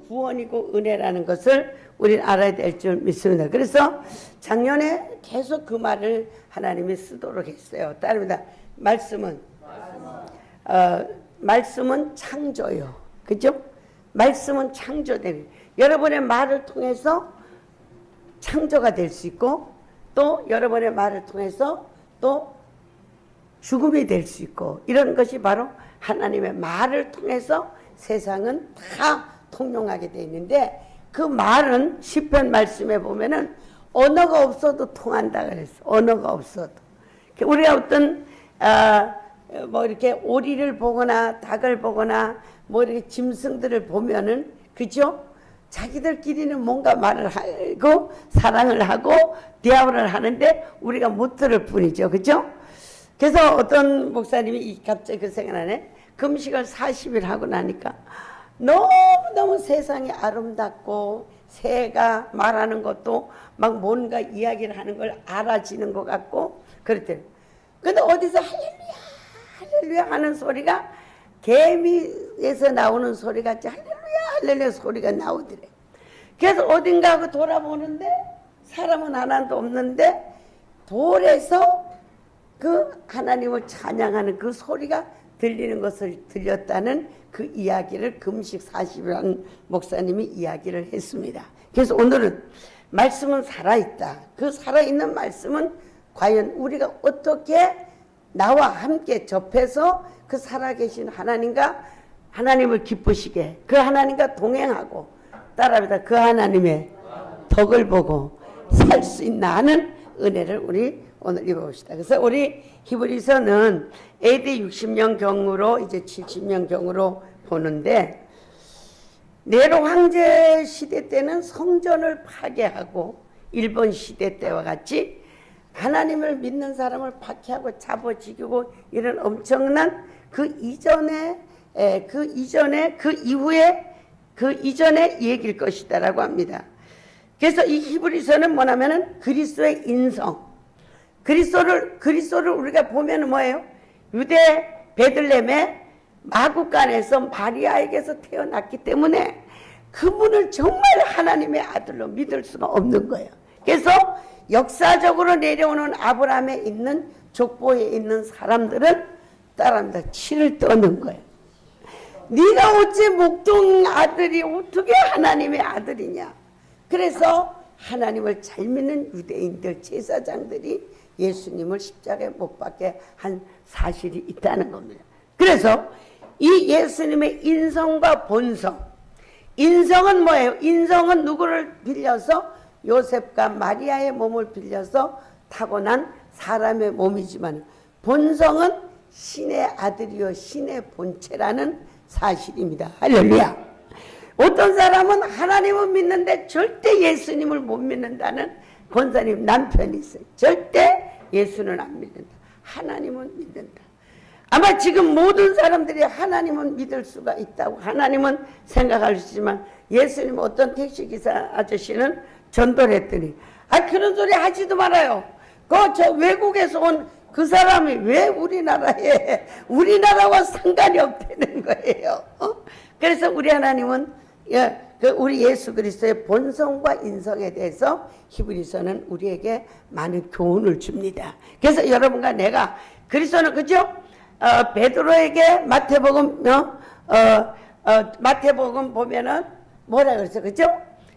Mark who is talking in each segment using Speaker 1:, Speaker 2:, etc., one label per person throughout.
Speaker 1: 구원이고 은혜라는 것을 우리는 알아야 될 줄 믿습니다. 그래서 작년에 계속 그 말을 하나님이 쓰도록 했어요. 따릅니다. 말씀은 창조요. 그죠? 말씀은 창조되는. 여러분의 말을 통해서 창조가 될 수 있고, 또 여러분의 말을 통해서 또 죽음이 될 수 있고, 이런 것이 바로 하나님의 말을 통해서 세상은 다 통용하게 되어 있는데, 그 말은 시편 말씀에 보면은 언어가 없어도 통한다 그랬어. 언어가 없어도. 우리가 어떤 뭐 이렇게 오리를 보거나 닭을 보거나 뭐 이렇게 짐승들을 보면은, 그죠? 자기들끼리는 뭔가 말을 하고 사랑을 하고 대화를 하는데 우리가 못 들을 뿐이죠. 그죠? 그래서 어떤 목사님이 갑자기 그 생각나네. 금식을 40일 하고 나니까 너무너무 세상이 아름답고 새가 말하는 것도 막 뭔가 이야기를 하는 걸 알아지는 것 같고 그랬대요. 근데 어디서 할렐루야 할렐루야 하는 소리가 개미에서 나오는 소리 같이 할렐루야 할렐루야 소리가 나오더래. 그래서 어딘가 하고 돌아보는데 사람은 하나도 없는데 돌에서 그 하나님을 찬양하는 그 소리가 들리는 것을 들렸다는 그 이야기를 금식 40일 한 목사님이 이야기를 했습니다. 그래서 오늘은 말씀은 살아있다. 그 살아있는 말씀은 과연 우리가 어떻게 나와 함께 접해서 그 살아계신 하나님과 하나님을 기쁘시게 그 하나님과 동행하고 따라합니다. 그 하나님의 덕을 보고 살 수 있나 하는 은혜를 우리 오늘 읽어봅시다. 그래서 우리 히브리서는 AD 60년경으로 이제 70년경으로 보는데, 네로 황제 시대 때는 성전을 파괴하고 일본 시대 때와 같이 하나님을 믿는 사람을 박해하고 잡아죽이고 이런 엄청난 그 이전에 얘기일 것이다라고 합니다. 그래서 이 히브리서는 뭐냐면은 그리스도의 인성, 그리스도를 우리가 보면은 뭐예요? 유대 베들레헴의 마구간에서 마리아에게서 태어났기 때문에 그분을 정말 하나님의 아들로 믿을 수가 없는 거예요. 그래서 역사적으로 내려오는 아브라함에 있는 족보에 있는 사람들은 따라합니다. 치를 떠는 거예요. 네가 어찌 목동 아들이 어떻게 하나님의 아들이냐. 그래서 하나님을 잘 믿는 유대인들 제사장들이 예수님을 십자가에 못 박게 한 사실이 있다는 겁니다. 그래서 이 예수님의 인성과 본성, 인성은 뭐예요? 인성은 누구를 빌려서 요셉과 마리아의 몸을 빌려서 타고난 사람의 몸이지만 본성은 신의 아들이요 신의 본체라는 사실입니다. 할렐루야. 어떤 사람은 하나님을 믿는데 절대 예수님을 못 믿는다는 권사님 남편이 있어요. 절대 예수는 안 믿는다. 하나님은 믿는다. 아마 지금 모든 사람들이 하나님은 믿을 수가 있다고 하나님은 생각할 수 있지만 예수님 어떤 택시기사 아저씨는 전도를 했더니 그런 소리 하지도 말아요. 저 외국에서 온 그 사람이 왜 우리나라와 상관이 없다는 거예요. 그래서 우리 하나님은 우리 예수 그리스도의 본성과 인성에 대해서 히브리서는 우리에게 많은 교훈을 줍니다. 그래서 여러분과 내가 그리스도는 그죠? 베드로에게 마태복음 보면은 뭐라 그랬어, 그죠?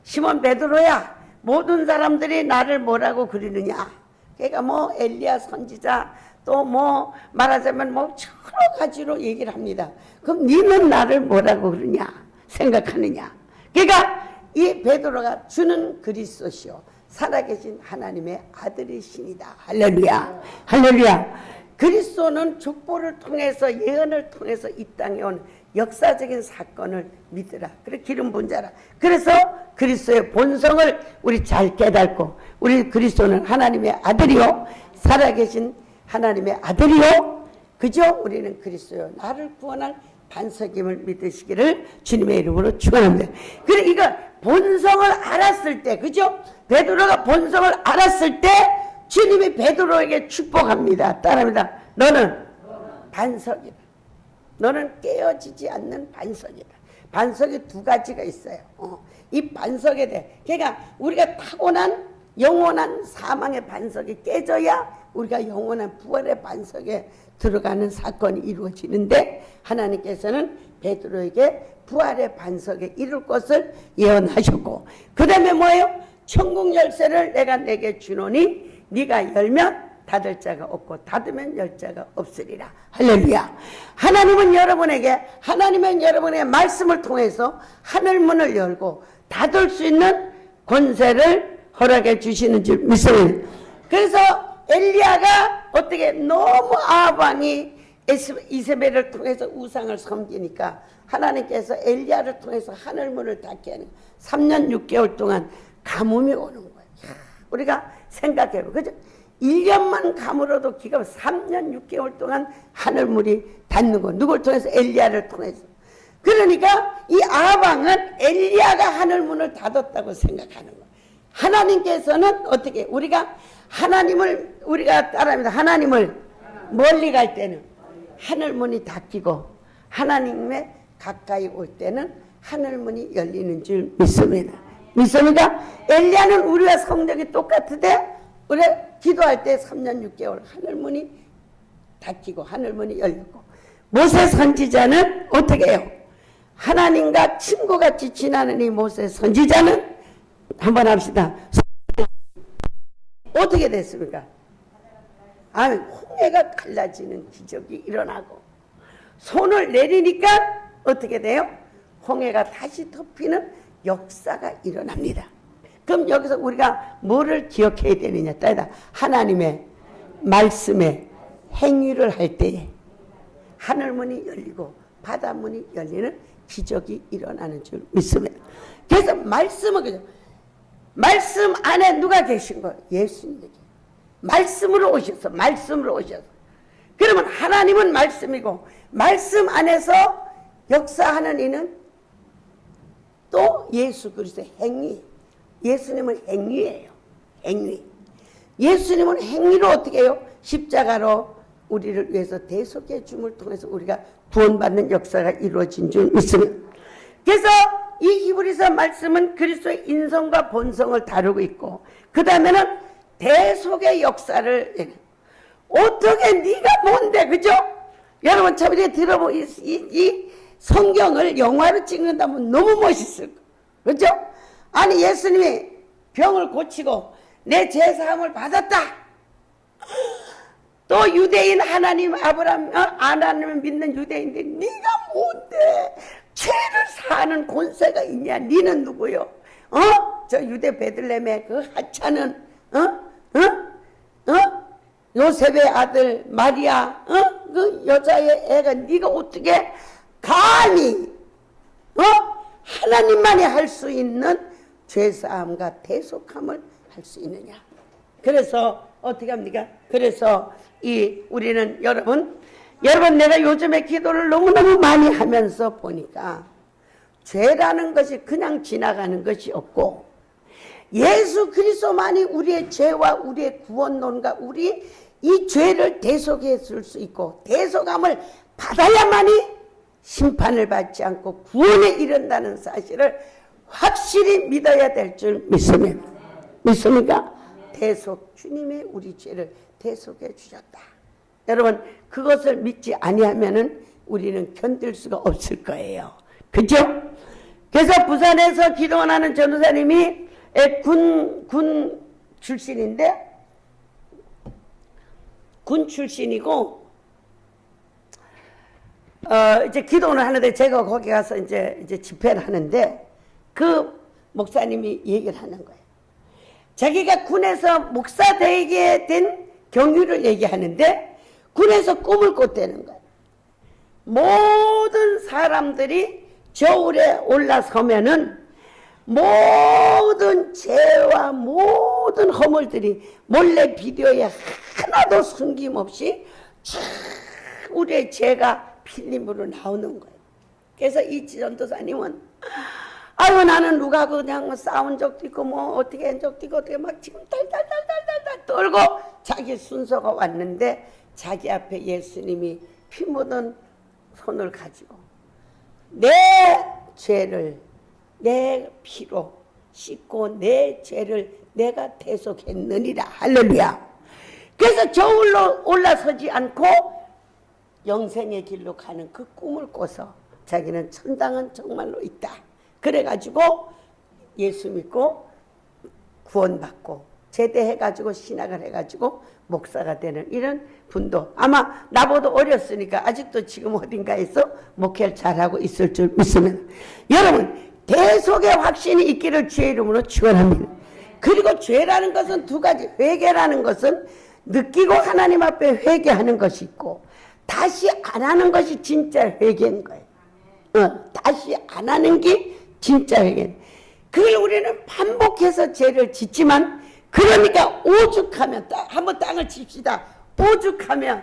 Speaker 1: 시몬 베드로야, 모든 사람들이 나를 뭐라고 그리느냐? 그러니까 뭐 엘리야 선지자 또 뭐 말하자면 뭐 여러 가지로 얘기를 합니다. 그럼 너는 나를 뭐라고 그러냐? 생각하느냐? 그러니까 이 베드로가 주는 그리스도시요 살아계신 하나님의 아들이시니다. 할렐루야. 할렐루야. 그리스도는 족보를 통해서 예언을 통해서 이 땅에 온 역사적인 사건을 믿으라. 그래 기름 부은 자라. 그래서 그리스도의 본성을 우리 잘 깨닫고 우리 그리스도는 하나님의 아들이요 살아계신 하나님의 아들이요 그죠? 우리는 그리스도요 나를 구원할 반석임을 믿으시기를 주님의 이름으로 축원합니다. 그래 이거 본성을 알았을 때, 그죠? 베드로가 본성을 알았을 때 주님이 베드로에게 축복합니다. 따라합니다. 너는 반석이다. 너는 깨어지지 않는 반석이다. 반석이 두 가지가 있어요. 이 반석에 대해, 그러니까 우리가 타고난 영원한 사망의 반석이 깨져야 우리가 영원한 부활의 반석에 들어가는 사건이 이루어지는데, 하나님께서는 베드로에게 부활의 반석에 이룰 것을 예언하셨고, 그 다음에 뭐예요? 천국 열쇠를 내가 내게 주노니 네가 열면 닫을 자가 없고 닫으면 열 자가 없으리라. 할렐루야. 하나님은 여러분에게 말씀을 통해서 하늘문을 열고 닫을 수 있는 권세를 허락해 주시는 줄 믿습니다. 그래서 엘리야가 어떻게 너무 아합왕이 이세벨을 통해서 우상을 섬기니까 하나님께서 엘리야를 통해서 하늘문을 닫게 하는 3년 6개월 동안 가뭄이 오는 거예요. 우리가 생각해봐. 그죠? 1년만 가물어도 기가 3년 6개월 동안 하늘문이 닫는 거. 누굴 통해서? 엘리야를 통해서. 그러니까 이 아합왕은 엘리야가 하늘문을 닫았다고 생각하는 거예요. 하나님께서는 어떻게? 우리가 따라합니다. 하나님을 멀리 갈 때는 하늘문이 닫히고 하나님의 가까이 올 때는 하늘문이 열리는 줄 믿습니다. 믿습니까? 엘리야는 우리와 성격이 똑같은데 우리 기도할 때 3년 6개월 하늘문이 닫히고 하늘문이 열렸고, 모세 선지자는 어떻게 해요? 하나님과 친구같이 지나는 이 모세 선지자는 한번 합시다. 어떻게 됐습니까? 홍해가 갈라지는 기적이 일어나고, 손을 내리니까 어떻게 돼요? 홍해가 다시 덮이는 역사가 일어납니다. 그럼 여기서 우리가 뭐를 기억해야 되느냐? 따라 하나님의 말씀에 행위를 할 때에 하늘문이 열리고 바다문이 열리는 기적이 일어나는 줄 믿습니다. 그래서 말씀은 그죠? 말씀 안에 누가 계신 거예요? 예수님이. 말씀으로 오셔서. 그러면 하나님은 말씀이고 말씀 안에서 역사하는 이는 또 예수 그리스도의 행위. 예수님은 행위예요. 행위. 예수님은 행위로 어떻게 해요? 십자가로 우리를 위해서 대속의 줌을 통해서 우리가 구원받는 역사가 이루어진 줄 믿습니다. 그래서 이 히브리서 말씀은 그리스도의 인성과 본성을 다루고 있고, 그 다음에는 대속의 역사를, 어떻게 네가 뭔데, 그죠? 여러분 참 이렇게 들어보면 이 성경을 영화로 찍는다면 너무 멋있을 거예요. 그죠? 아니 예수님이 병을 고치고 내 죄사함을 받았다. 또 유대인 하나님 하나님을 믿는 유대인들, 네가 뭔데 죄를 사는 권세가 있냐? 네는 누구요? 저 유대 베들레헴의 그 하찮은 요셉의 아들 마리아, 그 여자의 애가 네가 어떻게 감히 하나님만이 할 수 있는 죄사함과 대속함을 할 수 있느냐? 그래서 어떻게 합니까? 그래서 우리는 여러분 내가 요즘에 기도를 너무너무 많이 하면서 보니까 죄라는 것이 그냥 지나가는 것이 없고, 예수 그리스도만이 우리의 죄와 우리의 구원론과 우리 이 죄를 대속해 줄 수 있고, 대속함을 받아야만이 심판을 받지 않고 구원에 이른다는 사실을 확실히 믿어야 될 줄 믿습니다. 믿습니까? 대속, 주님의 우리 죄를 대속해 주셨다. 여러분 그것을 믿지 아니하면은 우리는 견딜 수가 없을 거예요. 그죠? 그래서 부산에서 기도원하는 전도사님이 군 출신인데, 군 출신이고 이제 기도원을 하는데, 제가 거기 가서 이제 집회를 하는데 그 목사님이 얘기를 하는 거예요. 자기가 군에서 목사 되게 된 경위를 얘기하는데 군에서 꿈을 꿨다는 거예요. 모든 사람들이 저울에 올라서면은 모든 죄와 모든 허물들이 몰래 비디오에 하나도 숨김없이 쫙 우리의 죄가 필름으로 나오는 거예요. 그래서 이 전도사님은 아유 나는 누가 그냥 뭐 싸운 적도 있고 뭐 어떻게 한 적도 있고 어떻게 막 지금 달달달달달달 떨고 자기 순서가 왔는데 자기 앞에 예수님이 피 묻은 손을 가지고 내 죄를 내 피로 씻고 내 죄를 내가 대속했느니라. 할렐루야. 그래서 저울로 올라서지 않고 영생의 길로 가는 그 꿈을 꿔서 자기는 천당은 정말로 있다. 그래가지고 예수 믿고 구원받고 제대해가지고 신학을 해가지고 목사가 되는 이런 분도 아마 나보다 어렸으니까 아직도 지금 어딘가에서 목회를 잘하고 있을 줄 믿습니다. 여러분 대속의 확신이 있기를 주의 이름으로 축원합니다. 그리고 죄라는 것은 두 가지. 회개라는 것은 느끼고 하나님 앞에 회개하는 것이 있고 다시 안 하는 것이 진짜 회개인 거예요. 다시 안 하는 게 진짜 회개. 그걸 우리는 반복해서 죄를 짓지만 그러니까 오죽하면 한번 땅을 칩시다. 오죽하면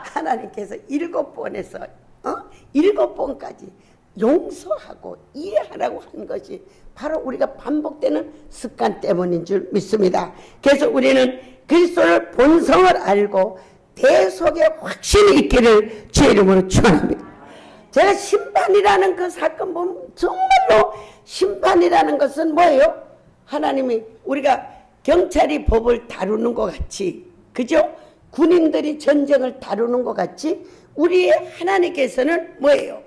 Speaker 1: 하나님께서 7번에서 7번까지 용서하고 이해하라고 하는 것이 바로 우리가 반복되는 습관 때문인 줄 믿습니다. 그래서 우리는 그리스도를 본성을 알고 대속의 확신이 있기를 주의 이름으로 축원합니다. 제가 심판이라는 그 사건 보면 정말로 심판이라는 것은 뭐예요? 하나님이 우리가 경찰이 법을 다루는 것 같이, 그죠? 군인들이 전쟁을 다루는 것 같이 우리의 하나님께서는 뭐예요?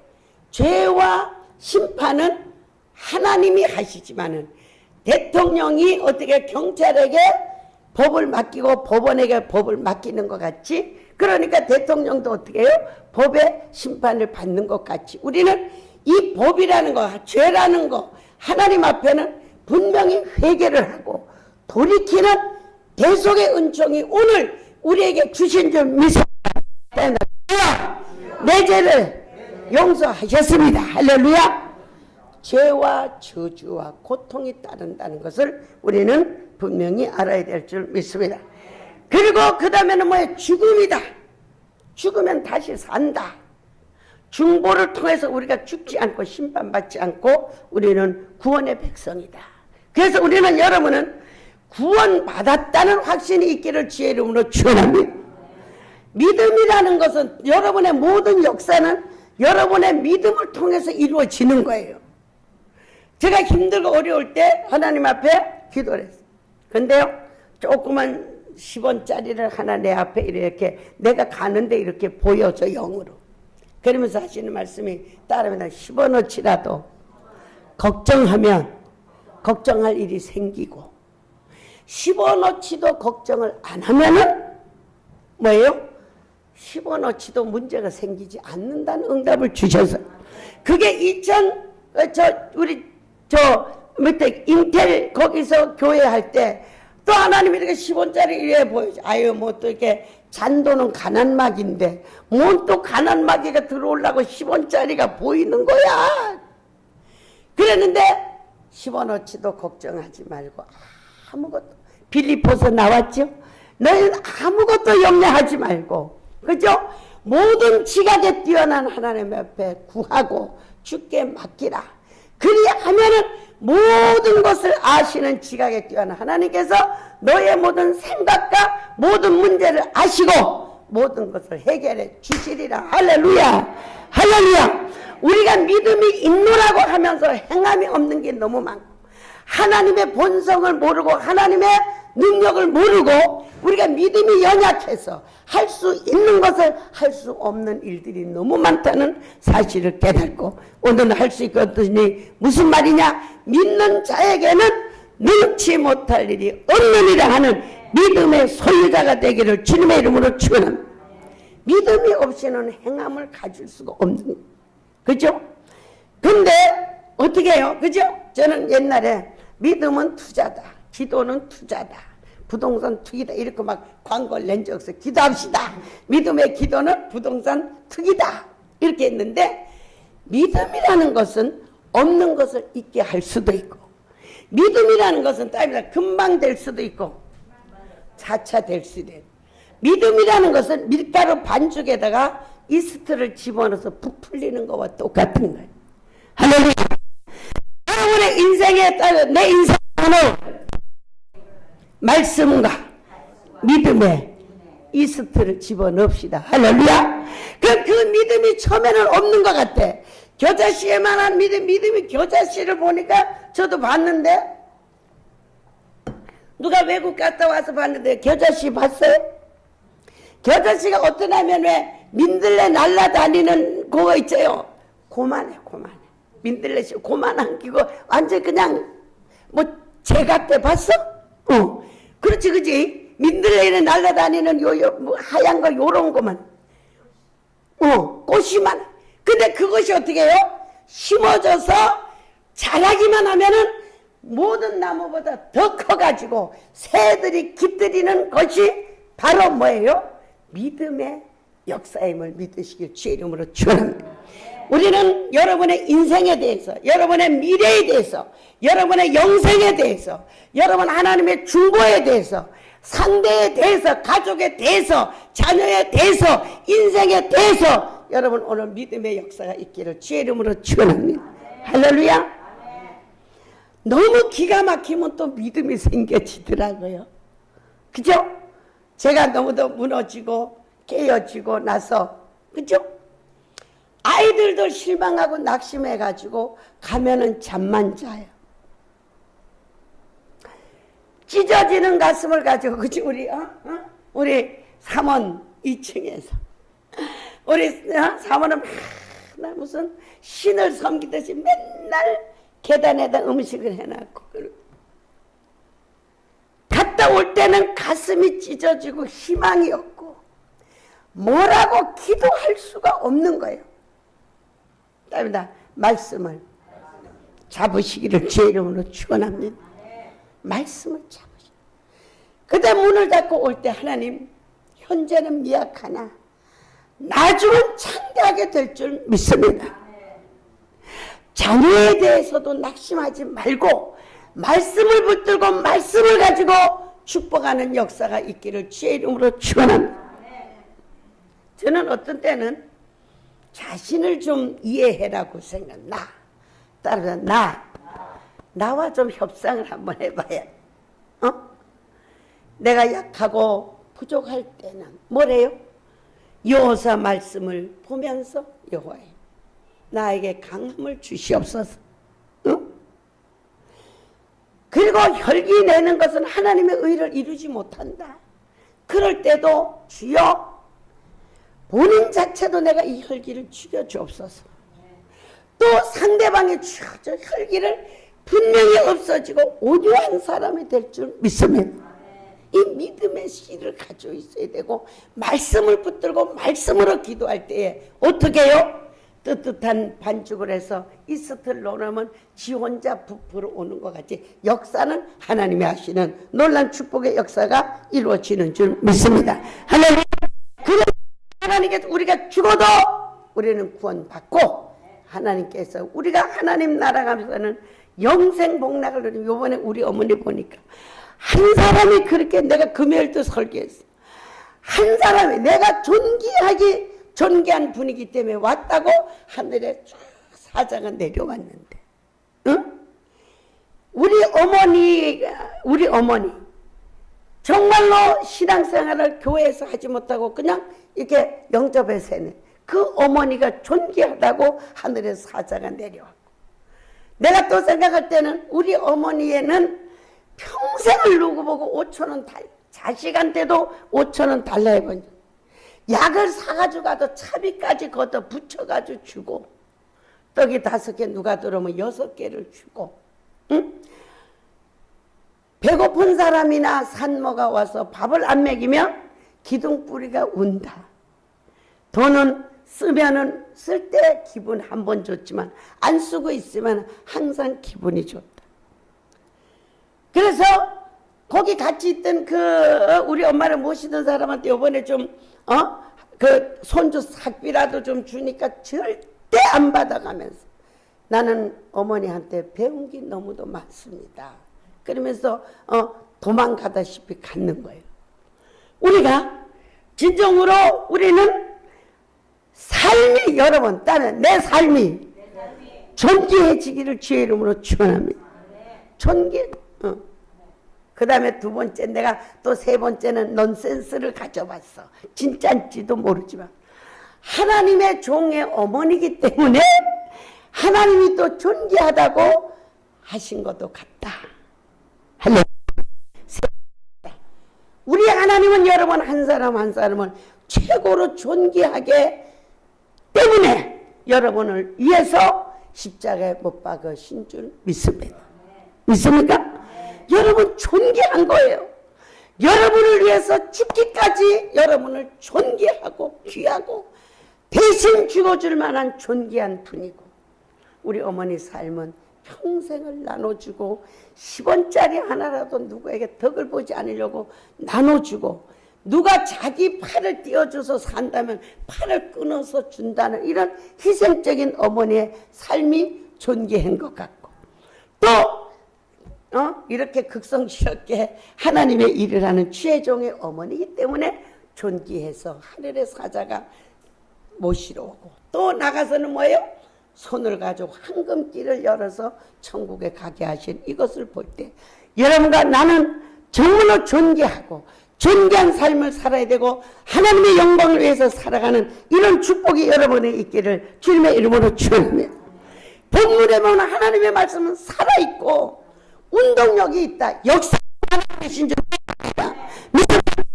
Speaker 1: 죄와 심판은 하나님이 하시지만은 대통령이 어떻게 경찰에게 법을 맡기고 법원에게 법을 맡기는 것 같이, 그러니까 대통령도 어떻게 해요? 법의 심판을 받는 것 같이 우리는 이 법이라는 거, 죄라는 거 하나님 앞에는 분명히 회개를 하고 돌이키는 대속의 은총이 오늘 우리에게 주신 줄 믿습니다. 내 죄를 용서하셨습니다. 할렐루야. 죄와 저주와 고통이 따른다는 것을 우리는 분명히 알아야 될 줄 믿습니다. 그리고 그 다음에는 뭐예요? 죽음이다. 죽으면 다시 산다. 중보를 통해서 우리가 죽지 않고 심판받지 않고 우리는 구원의 백성이다. 그래서 우리는 여러분은 구원받았다는 확신이 있기를 주의 이름으로 축원합니다. 믿음이라는 것은 여러분의 모든 역사는 여러분의 믿음을 통해서 이루어지는 거예요. 제가 힘들고 어려울 때 하나님 앞에 기도를 했어요. 근데요, 조그만 10원짜리를 하나 내 앞에 이렇게 내가 가는데 이렇게 보여줘, 영으로. 그러면서 하시는 말씀이 따르면 10원어치라도 걱정하면 걱정할 일이 생기고 10원어치도 걱정을 안 하면은 뭐예요? 10원어치도 문제가 생기지 않는다는 응답을 주셔서 그게 밑에 인텔 거기서 교회 할 때 또 하나님이 이렇게 10원짜리 이래 보여줘. 아유, 뭐 또 이렇게 잔돈은 가난막인데, 뭔 또 가난막이가 들어오려고 10원짜리가 보이는 거야. 그랬는데, 10원어치도 걱정하지 말고, 아무것도, 빌립보서 나왔죠? 너희는 아무것도 염려하지 말고, 그죠? 모든 지각에 뛰어난 하나님 앞에 구하고, 주께 맡기라. 그리하면은 모든 것을 아시는 지각에 뛰어난 하나님께서 너의 모든 생각과 모든 문제를 아시고 모든 것을 해결해 주시리라. 할렐루야. 할렐루야. 우리가 믿음이 있노라고 하면서 행함이 없는 게 너무 많고 하나님의 본성을 모르고 하나님의 능력을 모르고 우리가 믿음이 연약해서 할 수 있는 것을 할 수 없는 일들이 너무 많다는 사실을 깨닫고 오늘은 할 수 있거든요. 무슨 말이냐? 믿는 자에게는 능치 못할 일이 없느니라 하는 믿음의 소유자가 되기를 주님의 이름으로 축원합니다. 믿음이 없이는 행함을 가질 수가 없는 거예요. 그죠? 근데 어떻게 해요? 그죠? 저는 옛날에 믿음은 투자다. 기도는 투자다. 부동산 투기다. 이렇게 막 광고를 낸 적 없어요. 기도합시다. 믿음의 기도는 부동산 투기다. 이렇게 했는데 믿음이라는 것은 없는 것을 있게 할 수도 있고 믿음이라는 것은 금방 될 수도 있고 차차 될 수도 있고 믿음이라는 것은 밀가루 반죽에다가 이스트를 집어넣어서 부풀리는 것과 똑같은 거예요. 할렐루야. 인생에 따라 내 인생은 말씀과 믿음에 이스트를 집어넣읍시다. 할렐루야. 그 믿음이 처음에는 없는 것 같아. 겨자씨에만한 믿음이 겨자씨를 보니까 저도 봤는데, 누가 외국 갔다 와서 봤는데 겨자씨 봤어요? 겨자씨가 어떠냐면 왜 민들레 날라다니는 그거 있죠. 고만해. 민들레씨 고만한 기고 완전 그냥 뭐 재 같아. 봤어? 그렇지 그지? 민들레는 날라다니는 뭐 하얀 거 요런 거만 꽃이만. 근데 그것이 어떻게 해요? 심어져서 자라기만 하면은 모든 나무보다 더 커가지고 새들이 깃들이는 것이 바로 뭐예요? 믿음의 역사임을 믿으시길 주의 이름으로 축원합니다. 우리는 여러분의 인생에 대해서, 여러분의 미래에 대해서, 여러분의 영생에 대해서, 여러분 하나님의 중보에 대해서, 상대에 대해서, 가족에 대해서, 자녀에 대해서, 인생에 대해서 여러분 오늘 믿음의 역사가 있기를 주의 이름으로 축원합니다. 할렐루야. 너무 기가 막히면 또 믿음이 생겨지더라고요. 그죠? 제가 너무도 무너지고 깨어지고 나서, 그죠? 아이들도 실망하고 낙심해가지고 가면은 잠만 자요. 찢어지는 가슴을 가지고, 그치? 우리 사모는 2층에서. 우리 사모는 막 무슨 신을 섬기듯이 맨날 계단에다 음식을 해놨고, 갔다 올 때는 가슴이 찢어지고 희망이 없고 뭐라고 기도할 수가 없는 거예요. 따릅니다. 말씀을 잡으시기를 주의 이름으로 축원합니다. 말씀을 잡으시고, 그때 문을 닫고 올 때 하나님, 현재는 미약하나 나중은 창대하게 될 줄 믿습니다. 자녀에 대해서도 낙심하지 말고 말씀을 붙들고 말씀을 가지고 축복하는 역사가 있기를 주의 이름으로 축원합니다. 저는 어떤 때는 자신을 좀 이해해라고 생각. 따라서 나와 좀 협상을 한번 해봐야. 내가 약하고 부족할 때는 뭐래요? 여호사 말씀을 보면서 여호와여, 나에게 강함을 주시옵소서. 그리고 혈기 내는 것은 하나님의 의를 이루지 못한다. 그럴 때도 주여, 본인 자체도 내가 이 혈기를 죽여주옵소서. 또 상대방의 저 혈기를 분명히 없어지고 온유한 사람이 될 줄 믿습니다. 이 믿음의 씨를 가지고 있어야 되고, 말씀을 붙들고 말씀으로 기도할 때에 어떻게 해요? 뜨뜻한 반죽을 해서 이스트를 놓으면 지 혼자 부풀어 오는 것 같이 역사는 하나님이 하시는 놀란 축복의 역사가 이루어지는 줄 믿습니다. 할렐루야. 그래서 하나님께 우리가 죽어도 우리는 구원받고, 하나님께서 우리가 하나님 나라 가면서는 영생 복락을 누리면, 요번에 우리 어머니 보니까 한 사람이 그렇게, 내가 금요일도 설교했어. 한 사람이 내가 존귀한 분이기 때문에 왔다고 하늘에 쫙 사자가 내려왔는데, 우리 어머니 정말로 신앙생활을 교회에서 하지 못하고 그냥 이렇게 영접해서 했네. 그 어머니가 존귀하다고 하늘에 사자가 내려왔고, 내가 또 생각할 때는 우리 어머니에는 평생을 누구 보고 5,000원 자식한테도 5,000원 달라 해본, 약을 사가지고 가도 차비까지 걷어 붙여가지고 주고, 떡이 5개 누가 들어오면 6개를 주고, 배고픈 사람이나 산모가 와서 밥을 안 먹이면 기둥뿌리가 운다. 돈은 쓰면은 쓸 때 기분 한 번 좋지만 안 쓰고 있으면 항상 기분이 좋다. 그래서 거기 같이 있던 우리 엄마를 모시던 사람한테 이번에 좀 그 손주 삭비라도 좀 주니까 절대 안 받아가면서, 나는 어머니한테 배운 게 너무도 많습니다. 그러면서 도망가다시피 갖는 거예요. 우리가 진정으로 우리는 삶이, 여러분, 내 삶이 존귀해지기를 주의 이름으로 축원합니다. 존귀. 그 다음에 두 번째, 내가 또 세 번째는 넌센스를 가져봤어. 진짜인지도 모르지만 하나님의 종의 어머니이기 때문에 하나님이 또 존귀하다고 하신 것도 같다. 할렐루야. 우리 하나님은 여러분 한 사람 한 사람을 최고로 존귀하게 때문에 여러분을 위해서 십자가에 못 박으신 줄 믿습니다. 믿습니까? 여러분 존귀한 거예요. 여러분을 위해서 죽기까지 여러분을 존귀하고 귀하고 대신 죽어줄 만한 존귀한 분이고, 우리 어머니 삶은 평생을 나눠주고 10원짜리 하나라도 누구에게 덕을 보지 않으려고 나눠주고, 누가 자기 팔을 띄워줘서 산다면 팔을 끊어서 준다는 이런 희생적인 어머니의 삶이 존귀한 것 같고, 또 이렇게 극성스럽게 하나님의 일을 하는 최종의 어머니이기 때문에 존귀해서 하늘의 사자가 모시러 오고, 또 나가서는 뭐예요? 손을 가지고 황금길을 열어서 천국에 가게 하신 이것을 볼 때 여러분과 나는 정말로 존귀하고 존귀한 삶을 살아야 되고 하나님의 영광을 위해서 살아가는 이런 축복이 여러분에 있기를 주님의 이름으로 축원합니다. 본문에 보면 하나님의 말씀은 살아있고 운동력이 있다. 역사 하나님이신 줄 믿습니다.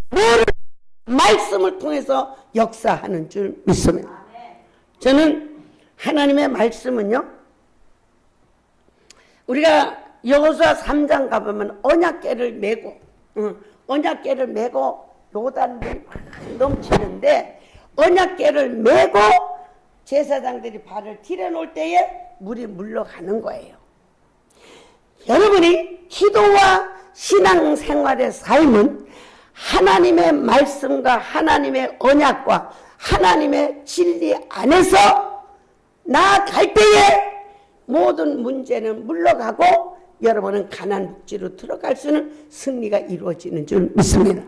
Speaker 1: 뭐를 말씀을 통해서 역사하는 줄 믿습니다. 저는 하나님의 말씀은요, 우리가 여호수아 3장 가보면 언약궤를 메고 언약궤를 메고 요단물이 넘치는데 언약궤를 메고 제사장들이 발을 디뎌놓을 때에 물이 물러가는 거예요. 여러분이 기도와 신앙생활의 삶은 하나님의 말씀과 하나님의 언약과 하나님의 진리 안에서 나아갈 때에 모든 문제는 물러가고 여러분은 가나안 복지로 들어갈 수 있는 승리가 이루어지는 줄 믿습니다.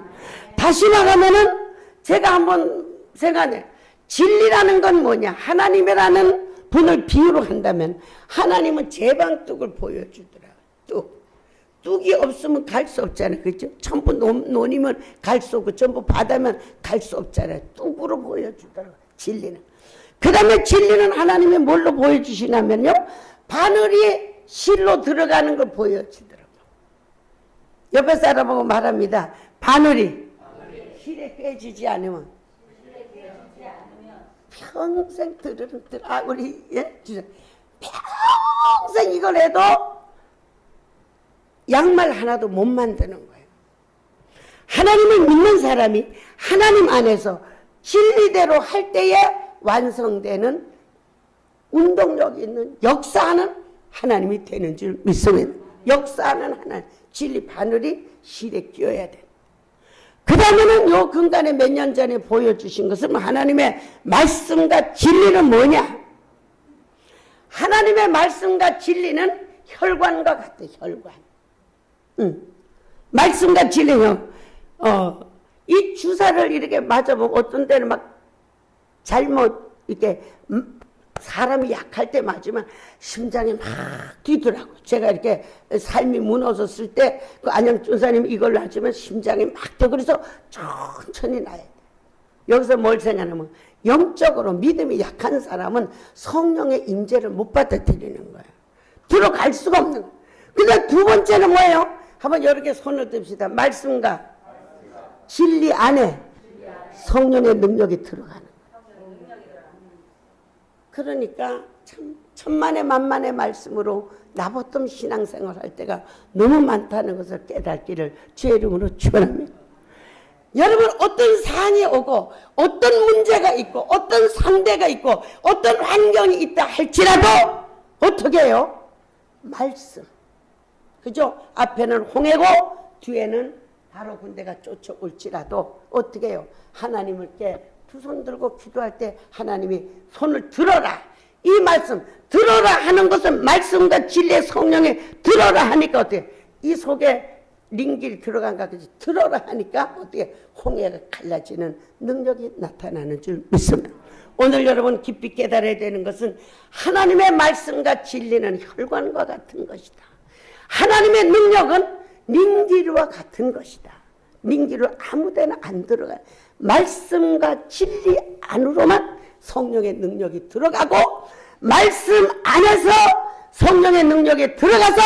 Speaker 1: 다시 말하면은 제가 한번 생각해, 진리라는 건 뭐냐? 하나님이라는 분을 비유로 한다면 하나님은 제방뚝을 보여주더라. 뚝이 없으면 갈 수 없잖아요. 그렇죠? 전부 논이면 갈 수 없고 전부 바다면 갈 수 없잖아요. 뚝으로 보여주더라고요. 진리는. 그 다음에 진리는 하나님이 뭘로 보여주시냐면요, 바늘이 실로 들어가는 걸 보여주더라고요. 옆에 사람하고 말합니다. 바늘이 실에 꿰지지 않으면 평생 우리 평생 이걸 해도 양말 하나도 못 만드는 거예요. 하나님을 믿는 사람이 하나님 안에서 진리대로 할 때에 완성되는 운동력 있는 역사하는 하나님이 되는 줄 믿습니다. 역사하는 하나님, 진리 바늘이 실에 끼어야 돼. 그 다음에는 요 근간에 몇 년 전에 보여주신 것은 하나님의 말씀과 진리는 뭐냐? 하나님의 말씀과 진리는 혈관과 같아. 혈관. 말씀과 진리는 이 주사를 이렇게 맞아보고 어떤 때는 막 잘못 이렇게 사람이 약할 때 맞으면 심장이 막 뛰더라고. 제가 이렇게 삶이 무너졌을 때 그 안영 전사님 이걸 맞으면 심장이 막 뛰어. 그래서 천천히 나야 돼. 여기서 뭘 생각하면 영적으로 믿음이 약한 사람은 성령의 임재를 못 받아들이는 거예요. 들어갈 수가 없는 거예요. 근데 두 번째는 뭐예요? 한번 이렇게 손을 듭시다. 말씀과 진리 안에 성령의 능력이 들어가는 거예요. 그러니까 참 천만의 만만의 말씀으로 나보통 신앙생활 할 때가 너무 많다는 것을 깨닫기를 주의 이름으로 축원합니다. 여러분, 어떤 사안이 오고 어떤 문제가 있고 어떤 상대가 있고 어떤 환경이 있다 할지라도 어떻게 해요? 말씀. 그죠? 앞에는 홍해고 뒤에는 바로 군대가 쫓아올지라도 어떻게 해요? 하나님을 두 손 들고 기도할 때 하나님이 손을 들어라. 이 말씀 들어라 하는 것은 말씀과 진리의 성령에 들어라 하니까 어떻게? 이 속에 링길이 들어간가 그지? 들어라 하니까 어떻게? 홍해가 갈라지는 능력이 나타나는 줄 믿습니다. 오늘 여러분 깊이 깨달아야 되는 것은 하나님의 말씀과 진리는 혈관과 같은 것이다. 하나님의 능력은 닝기루와 같은 것이다. 닝기루 아무데나 안 들어가요. 말씀과 진리 안으로만 성령의 능력이 들어가고, 말씀 안에서 성령의 능력이 들어가서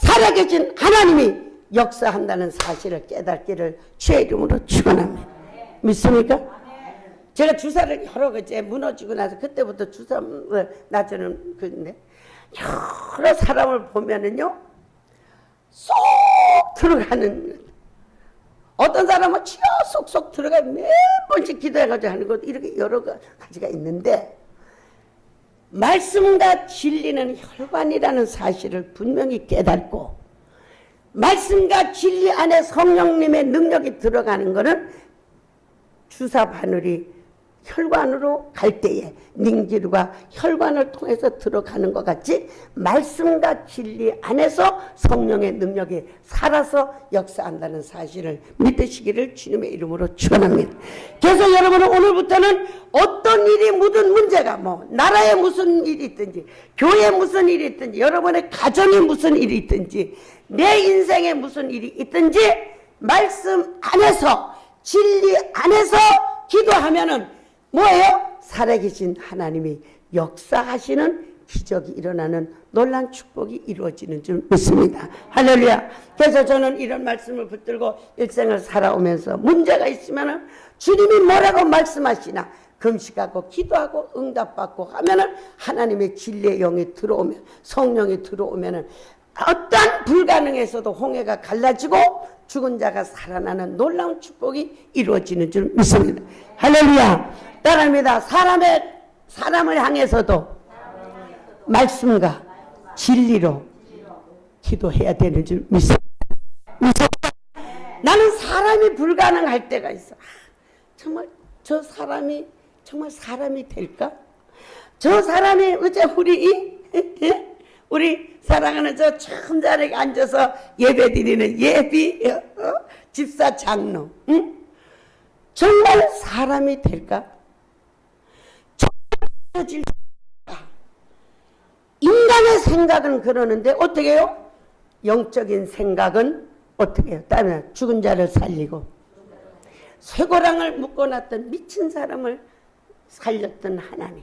Speaker 1: 살아계신 하나님이 역사한다는 사실을 깨닫기를 주의 이름으로 축원합니다. 믿습니까? 제가 주사를 여러 가지 무너지고 나서 그때부터 주사 놔주는 그인데, 여러 사람을 보면은요 쏙 들어가는, 어떤 사람은 쥐어 쏙쏙 들어가 몇 번씩 기도해가지고 하는 것, 이렇게 여러 가지가 있는데, 말씀과 진리는 혈관이라는 사실을 분명히 깨닫고, 말씀과 진리 안에 성령님의 능력이 들어가는 것은 주사 바늘이 혈관으로 갈 때에 닝기루가 혈관을 통해서 들어가는 것 같이 말씀과 진리 안에서 성령의 능력이 살아서 역사한다는 사실을 믿으시기를 주님의 이름으로 축원합니다. 그래서 여러분은 오늘부터는 어떤 일이 묻은 문제가, 뭐 나라에 무슨 일이 있든지, 교회에 무슨 일이 있든지, 여러분의 가정에 무슨 일이 있든지, 내 인생에 무슨 일이 있든지 말씀 안에서 진리 안에서 기도하면은 뭐예요? 살아계신 하나님이 역사하시는 기적이 일어나는 놀라운 축복이 이루어지는 줄 믿습니다. 할렐루야. 그래서 저는 이런 말씀을 붙들고 일생을 살아오면서 문제가 있으면은 주님이 뭐라고 말씀하시나 금식하고 기도하고 응답받고 하면은 하나님의 진리의 영이 들어오면, 성령이 들어오면은 어떤 불가능에서도 홍해가 갈라지고 죽은 자가 살아나는 놀라운 축복이 이루어지는 줄 믿습니다. 할렐루야. 따라합니다. 사람을 향해서도 말씀과 진리로 기도해야 되는 줄 믿습니다. 나는 사람이 불가능할 때가 있어. 정말 저 사람이 정말 사람이 될까? 저 사람이 어제 우리 사랑하는 저 참 자리에 앉아서 예배 드리는 예비 집사 장로, 응? 정말 사람이 될까? 인간의 생각은 그러는데 어떻게 해요? 영적인 생각은 어떻게 해요? 따르면 죽은 자를 살리고, 쇠고랑을 묶어놨던 미친 사람을 살렸던 하나님,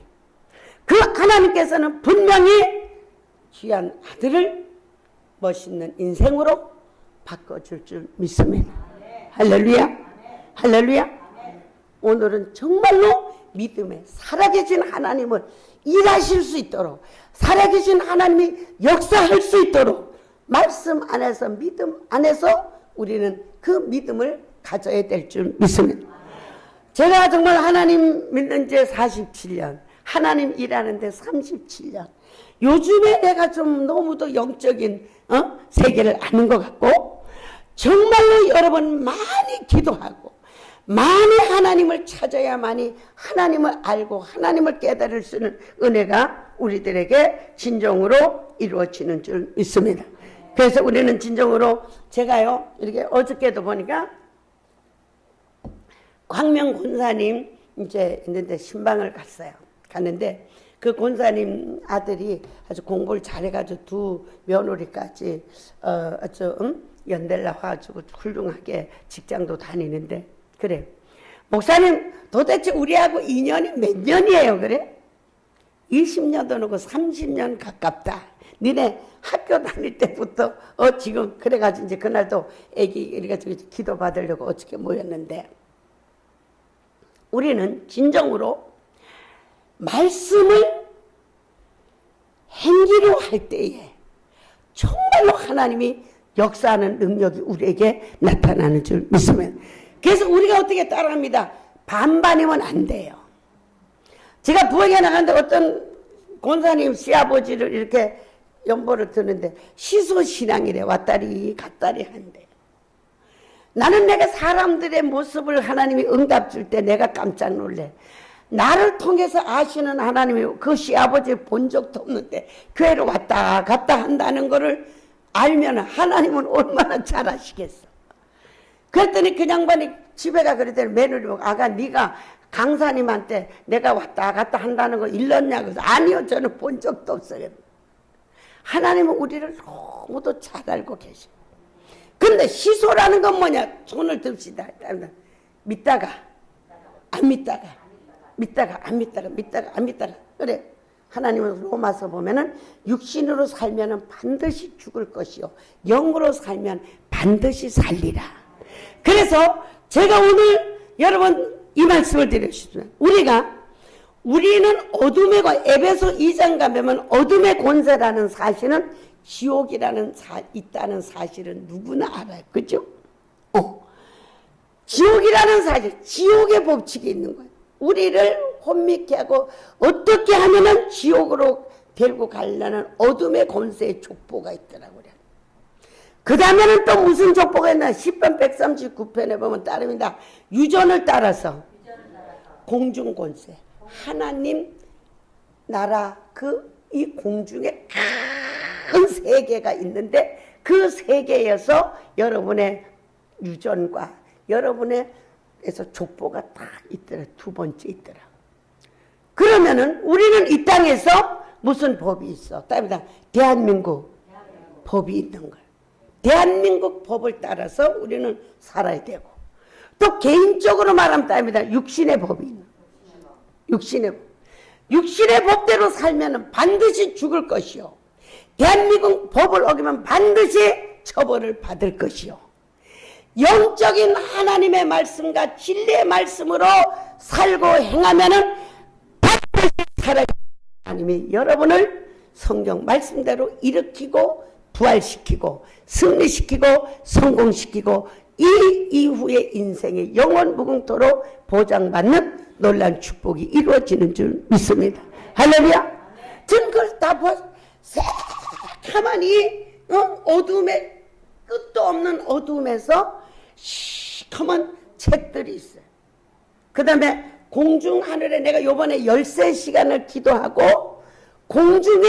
Speaker 1: 그 하나님께서는 분명히 귀한 아들을 멋있는 인생으로 바꿔줄 줄 믿습니다. 할렐루야. 할렐루야. 오늘은 정말로 믿음에 살아계신 하나님을 일하실 수 있도록, 살아계신 하나님이 역사할 수 있도록 말씀 안에서, 믿음 안에서 우리는 그 믿음을 가져야 될 줄 믿습니다. 제가 정말 하나님 믿는 지 47년, 하나님 일하는데 37년, 요즘에 내가 좀 너무도 영적인 세계를 아는 것 같고, 정말로 여러분 많이 기도하고 많이 하나님을 찾아야만이 하나님을 알고 하나님을 깨달을 수 있는 은혜가 우리들에게 진정으로 이루어지는 줄 믿습니다. 그래서 우리는 진정으로, 제가요 이렇게 어저께도 보니까 광명 권사님 이제 있는데 신방을 갔는데 그 권사님 아들이 아주 공부를 잘해가지고 두 며느리까지 연대를 나와가지고 훌륭하게 직장도 다니는데, 그래 목사님 도대체 우리하고 인연이 몇 년이에요? 그래 20년도 넘고 30년 가깝다. 니네 학교 다닐 때부터 지금 그래가지고 이제 그날도 애기 이래가지고 기도 받으려고 어저께 모였는데, 우리는 진정으로 말씀을 행기로 할 때에 정말로 하나님이 역사하는 능력이 우리에게 나타나는 줄 믿습니다. 그래서 우리가 어떻게 따라합니다. 반반이면 안 돼요. 제가 부엌에 나갔는데 어떤 권사님 시아버지를 이렇게 연보를 드는데 시소신앙이래. 왔다리 갔다리 한대. 나는 내가 사람들의 모습을 하나님이 응답 줄 때 내가 깜짝 놀래. 나를 통해서 아시는 하나님이 그 시아버지를 본 적도 없는데 교회를 왔다 갔다 한다는 거를 알면 하나님은 얼마나 잘 아시겠어. 그랬더니 그 양반이 집에 가 그랬더니 며느리 보고, 아가 네가 강사님한테 내가 왔다 갔다 한다는 거 일렀냐? 그래서 아니요, 저는 본 적도 없어요. 하나님은 우리를 너무도 잘 알고 계셔. 근데 시소라는 건 뭐냐? 손을 듭시다. 믿다가 안 믿다가 믿다가 안 믿다가 믿다가 안 믿다가. 그래. 하나님은 로마서 보면은 육신으로 살면은 반드시 죽을 것이요 영으로 살면 반드시 살리라. 그래서 제가 오늘 여러분 이 말씀을 드리고 싶습니다. 우리는 어둠의 에베소 2장 가면 어둠의 권세라는 사실은 지옥이라는 있다는 사실은 누구나 알아요. 그죠? 지옥이라는 사실, 지옥의 법칙이 있는 거예요. 우리를 혼미케 하고 어떻게 하면은 지옥으로 데리고 가려는 어둠의 권세의 족보가 있더라고요. 그 다음에는 또 무슨 족보가 있나? 10편 139편에 보면 따릅니다. 유전을 따라서 공중 권세, 하나님 나라 이 공중에 큰 세계가 있는데 그 세계에서 여러분의 유전과 여러분의 에서 족보가 딱 있더라. 두 번째 있더라. 그러면은 우리는 이 땅에서 무슨 법이 있어? 따릅니다. 대한민국 법이 있는 거예요. 대한민국 법을 따라서 우리는 살아야 되고 또 개인적으로 말하면 따릅니다. 육신의 법이 있는 거예요. 육신의 법대로 살면은 반드시 죽을 것이요. 대한민국 법을 어기면 반드시 처벌을 받을 것이요. 영적인 하나님의 말씀과 진리의 말씀으로 살고 행하면은 반드시 살아야 하나님이 여러분을 성경 말씀대로 일으키고 부활시키고 승리시키고 성공시키고 이 이후의 인생의 영원 무궁토록 보장받는 놀라운 축복이 이루어지는 줄 믿습니다. 할렐루야. 전 그걸 다 가만히 어둠에 끝도 없는 어둠에서 시커먼 책들이 있어요. 그 다음에 공중 하늘에 내가 요번에 13시간을 기도하고 공중에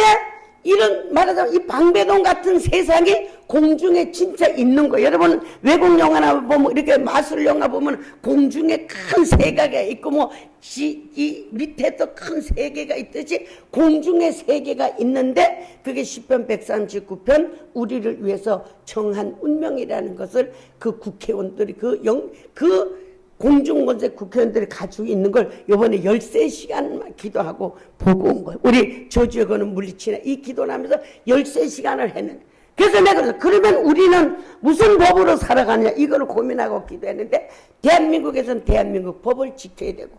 Speaker 1: 이런 말하자면 이 방배동 같은 세상이 공중에 진짜 있는 거예요. 여러분 외국 영화나 보면 이렇게 마술 영화 보면 공중에 큰 세계가 있고 이 밑에 또 큰 세계가 있듯이 공중에 세계가 있는데 그게 시편 139편 우리를 위해서 정한 운명이라는 것을 그 국회의원들이 그 공중권세 국회의원들이 가지고 있는 걸 요번에 13시간만 기도하고 보고 온 거예요. 우리 저주에 거는 물리치나 이 기도를 하면서 13시간을 했는데 그래서 내가 그러면 우리는 무슨 법으로 살아가느냐 이걸 고민하고 기도했는데 대한민국에서는 대한민국 법을 지켜야 되고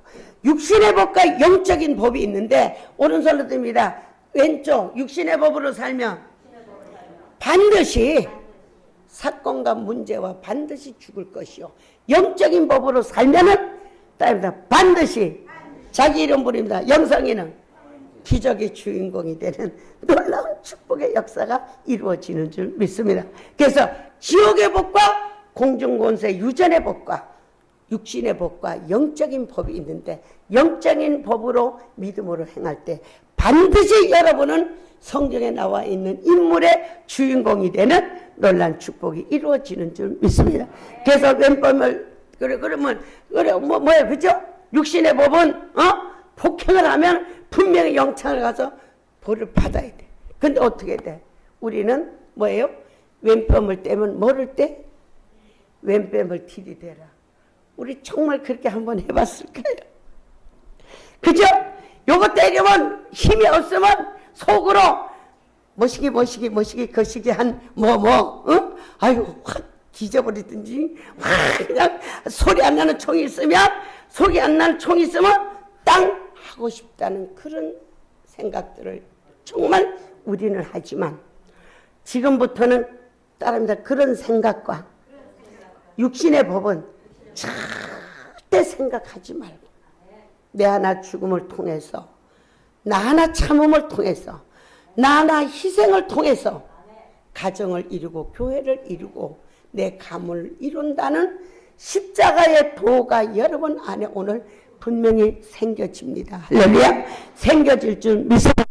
Speaker 1: 육신의 법과 영적인 법이 있는데 오른손으로 듭니다. 왼쪽 육신의 법으로 살면 반드시 사건과 문제와 반드시 죽을 것이요 영적인 법으로 살면은 반드시 자기 이름 부릅니다. 영성이는 기적의 주인공이 되는 놀라운 축복의 역사가 이루어지는 줄 믿습니다. 그래서 지옥의 법과 공중권세 유전의 법과 육신의 법과 영적인 법이 있는데 영적인 법으로 믿음으로 행할 때 반드시 여러분은 성경에 나와 있는 인물의 주인공이 되는 놀라운 축복이 이루어지는 줄 믿습니다. 그래서 왼밤을 뭐야 그죠? 육신의 법은 폭행을 하면 분명히 영창을 가서 벌을 받아야 돼. 근데 어떻게 돼? 우리는 뭐예요? 왼뺨을 떼면 뭐를 떼? 왼뺨을 들이대라. 우리 정말 그렇게 한번 해봤을까요? 그죠? 요거 때리면 힘이 없으면 속으로 머시기 거시기 한 응? 아유 확 뒤져버리든지 확 그냥 소리 안 나는 총이 있으면 속이 안 나는 총이 있으면 땅 하고 싶다는 그런 생각들을 정말 우리는 하지만 지금부터는 따릅니다. 그런 생각과 육신의 법은 절대 생각하지 말고 내 하나 죽음을 통해서 나 하나 참음을 통해서 나 하나 희생을 통해서 가정을 이루고 교회를 이루고 내 가문을 이룬다는 십자가의 도가 여러분 안에 오늘 분명히 생겨집니다. 할렐루야. 생겨질 줄 믿습니다.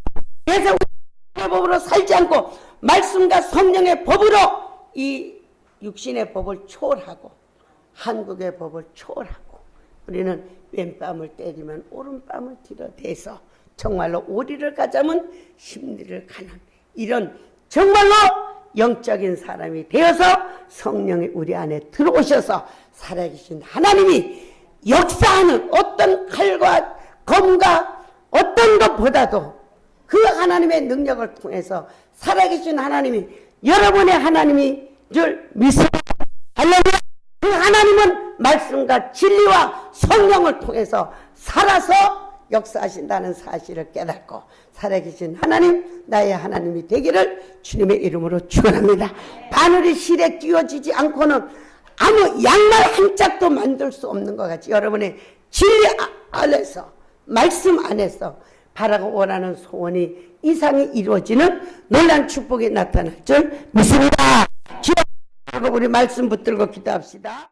Speaker 1: 그래서 우리 법으로 살지 않고 말씀과 성령의 법으로 이 육신의 법을 초월하고 한국의 법을 초월하고 우리는 왼뺨을 때리면 오른뺨을 들어대서 정말로 오리를 가자면 심리를 가는 이런 정말로 영적인 사람이 되어서 성령이 우리 안에 들어오셔서 살아계신 하나님이 역사하는 어떤 칼과 검과 어떤 것보다도 그 하나님의 능력을 통해서 살아계신 하나님이 여러분의 하나님이 줄 믿습니다. 할렐루야. 그 하나님은 말씀과 진리와 성령을 통해서 살아서 역사하신다는 사실을 깨닫고 살아계신 하나님, 나의 하나님이 되기를 주님의 이름으로 축원합니다. 바늘이 실에 끼워지지 않고는 아무 양말 한 짝도 만들 수 없는 것 같이 여러분의 진리 안에서, 말씀 안에서 바라고 원하는 소원이 이상이 이루어지는 놀라운 축복이 나타날 줄 믿습니다. 기도하고 우리 말씀 붙들고 기도합시다.